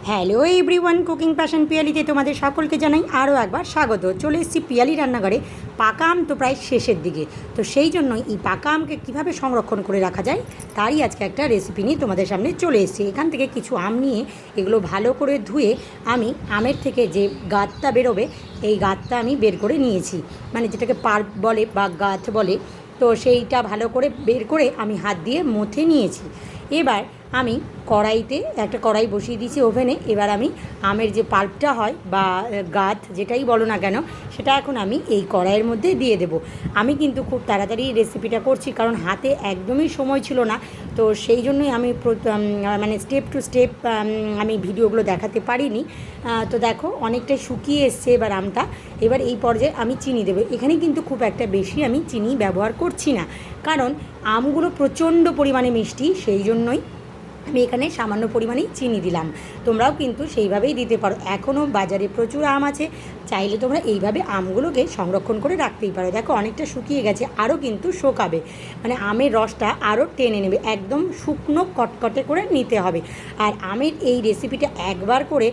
Hello everyone, cooking passion পিয়ালিতে তোমাদের সকলকে জানাই আরও একবার স্বাগত। চলে এসেছি পিয়ালি রান্নাঘরে। পাকা আম তো প্রায় শেষের দিকে, তো সেই জন্যই এই পাকা আমকে কীভাবে সংরক্ষণ করে রাখা যায় তারই আজকে একটা রেসিপি নিয়ে তোমাদের সামনে চলে এসেছি। এখান থেকে কিছু আম নিয়ে এগুলো ভালো করে ধুয়ে আমি আমের থেকে যে গাঁতটা বেরোবে এই গাঁতটা আমি বের করে নিয়েছি, মানে যেটাকে পাল্প বলে বা গাঁথ বলে। তো সেইটা ভালো করে বের করে আমি হাত দিয়ে মথে নিয়েছি। এবার আমি কড়াইতে একটা কড়াই বসিয়ে দিয়েছি ওভেনে। এবার আমি আমের যে পাল্পটা হয় বা গাঁথ যেটাই বলো না কেন, সেটা এখন আমি এই কড়াইয়ের মধ্যে দিয়ে দেব। আমি কিন্তু খুব তাড়াতাড়ি রেসিপিটা করছি, কারণ হাতে একদমই সময় ছিল না। তো সেই জন্যই আমি মানে স্টেপ টু স্টেপ আমি ভিডিওগুলো দেখাতে পারিনি। তো দেখো অনেকটাই শুকিয়ে এসছে এবার আমটা। এবার এই পর্যায়ে আমি চিনি দেবো। এখানে কিন্তু খুব একটা বেশি আমি চিনি ব্যবহার করছি না, কারণ আমগুলো প্রচণ্ড পরিমাণে মিষ্টি, সেই জন্যই আমি এখানে সামান্য পরিমাণেই চিনি দিলাম। তোমরাও কিন্তু সেইভাবেই দিতে পারো। এখনও বাজারে প্রচুর আম আছে, চাইলে তোমরা এইভাবে আমগুলোকে সংরক্ষণ করে রাখতেই পারো। দেখো অনেকটা শুকিয়ে গেছে, আরও কিন্তু শোকাবে, মানে আমের রসটা আরও টেনে নেবে। একদম শুকনো কটকটে করে নিতে হবে। আর আমের এই রেসিপিটা একবার করে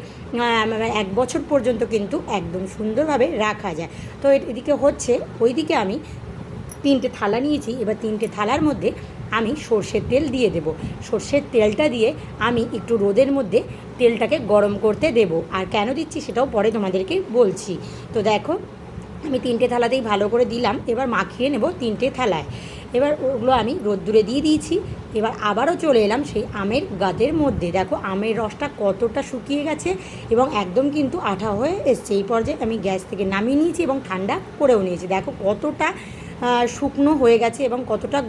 1 বছর পর্যন্ত কিন্তু একদম সুন্দরভাবে রাখা যায়। তো এদিকে হচ্ছে, ওইদিকে আমি 3টে থালা নিয়েছি। এবার 3টে থালার মধ্যে আমি সর্ষের তেল দিয়ে দেব। সর্ষের তেলটা দিয়ে আমি একটু রোদের মধ্যে তেলটাকে গরম করতে দেব। আর কেন দিচ্ছি সেটাও পরে তোমাদেরকে বলছি। তো দেখো আমি 3টে থালাতেই ভালো করে দিলাম। এবার মাখিয়ে নেব 3টে থালায়। এবার ওগুলো আমি রোদ্দুরে দিয়ে দিয়েছি। এবার আবারও চলে এলাম সেই আমের গাদের মধ্যে। দেখো আমের রসটা কতটা শুকিয়ে গেছে এবং একদম কিন্তু আঠা হয়ে এসছে। এই পর্যায়ে আমি গ্যাস থেকে নামিয়ে নিয়েছি এবং ঠান্ডা করেও নিয়েছি। দেখো কতটা শুকনো হয়ে গেছে এবং কতটা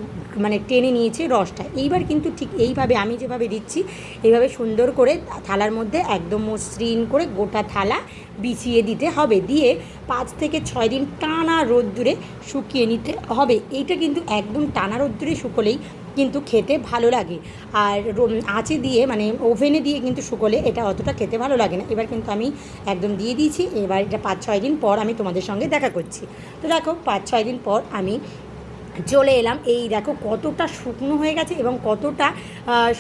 মানে টেনে নিয়েছে রসটা। এইবার কিন্তু ঠিক এইভাবে আমি যেভাবে দিচ্ছি এইভাবে সুন্দর করে থালার মধ্যে একদম মসৃণ করে গোটা থালা বিছিয়ে দিতে হবে। দিয়ে 5 থেকে 6 দিন টানা রোদ্দুরে শুকিয়ে নিতে হবে। এইটা কিন্তু একদম টানা রোদ্দুরে শুকোলেই কিন্তু খেতে ভালো লাগে। আর আঁচে দিয়ে মানে ওভেনে দিয়ে কিন্তু শুকোলে এটা অতটা খেতে ভালো লাগে না। এবার কিন্তু আমি একদম দিয়ে দিয়েছি। এবার এটা 5-6 দিন পর আমি তোমাদের সঙ্গে দেখা করছি। তো দেখো 5-6 দিন পর আমি চলে এলাম। এই দেখো কতটা শুকনো হয়ে গেছে এবং কতটা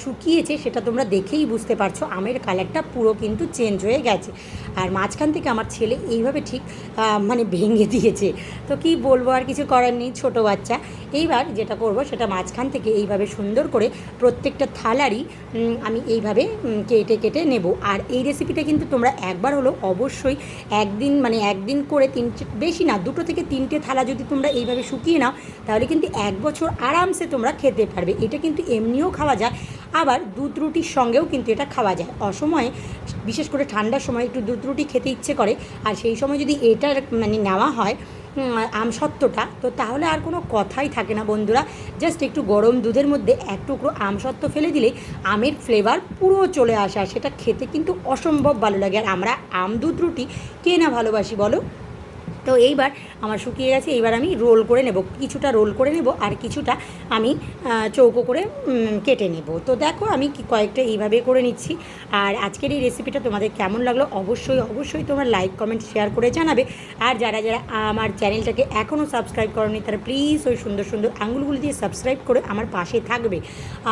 শুকিয়েছে সেটা তোমরা দেখেই বুঝতে পারছো। আমের কালারটা পুরো কিন্তু চেঞ্জ হয়ে গেছে। আর মাঝখান থেকে আমার ছেলে এইভাবে ঠিক মানে ভেঙে দিয়েছে। তো কি বলবো, আর কিছু করার নেই, ছোটো বাচ্চা। এইবার যেটা করব সেটা মাঝখান থেকে এইভাবে সুন্দর করে প্রত্যেকটা থালারই আমি এইভাবে কেটে কেটে নেব। আর এই রেসিপিটা কিন্তু তোমরা একবার হলো অবশ্যই একদিন করে বেশি না 2 থেকে 3টে থালা যদি তোমরা এইভাবে শুকিয়ে নাও, তাহলে কিন্তু 1 বছর আরামসে তোমরা খেতে পারবে। এটা কিন্তু এমনিও খাওয়া যায়, আবার দুধ রুটির সঙ্গেও কিন্তু এটা খাওয়া যায়। অসময়ে বিশেষ করে ঠান্ডার সময় একটু দুধ রুটি খেতে ইচ্ছে করে, আর সেই সময় যদি এটার নেওয়া হয় আমসত্ত্বটা, তো তাহলে আর কোনো কথাই থাকে না বন্ধুরা। জাস্ট একটু গরম দুধের মধ্যে 1 টুকরো আমসত্ত্ব ফেলে দিলে আমের ফ্লেভার পুরো চলে আসে, আর সেটা খেতে কিন্তু অসম্ভব ভালো লাগে। আর আমরা আম দুধ রুটি কে না ভালোবাসি বলো। তো এইবার আমার শুকিয়ে গেছে। এইবার আমি রোল করে নেব, কিছুটা রোল করে নেব আর কিছুটা আমি চৌকো করে কেটে নেব। তো দেখো আমি কয়েকটা এইভাবে করে নিচ্ছি। আর আজকের এই রেসিপিটা তোমাদের কেমন লাগলো অবশ্যই তোমরা লাইক কমেন্ট শেয়ার করে জানাবে। আর যারা আমার চ্যানেলটাকে এখনও সাবস্ক্রাইব করোনি তারা প্লিজ ওই সুন্দর সুন্দর আঙুলগুলি দিয়ে সাবস্ক্রাইব করে আমার পাশে থাকবে।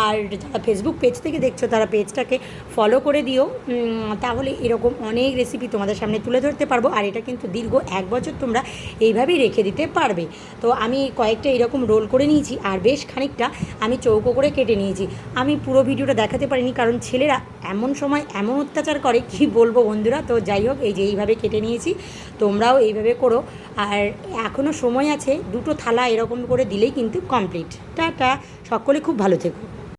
আর যারা ফেসবুক পেজ থেকে দেখছো তারা পেজটাকে ফলো করে দিও, তাহলে এরকম অনেক রেসিপি তোমাদের সামনে তুলে ধরতে পারবো। আর এটা কিন্তু দীর্ঘ 1 বছর তোমরা এইভাবেই রেখে দিতে পারবে। তো আমি কয়েকটা এরকম রোল করে নিয়েছি আর বেশ খানিকটা আমি চৌকো করে কেটে নিয়েছি। আমি পুরো ভিডিওটা দেখাতে পারিনি, কারণ ছেলেরা এমন সময় এমন অত্যাচার করে কি বলবো বন্ধুরা। তো যাই হোক, এই যে এইভাবে কেটে নিয়েছি, তোমরাও এইভাবে করো। আর এখনও সময় আছে, 2টো থালা এরকম করে দিলেই কিন্তু কমপ্লিট। টাটা, সকলে খুব ভালো থেকো।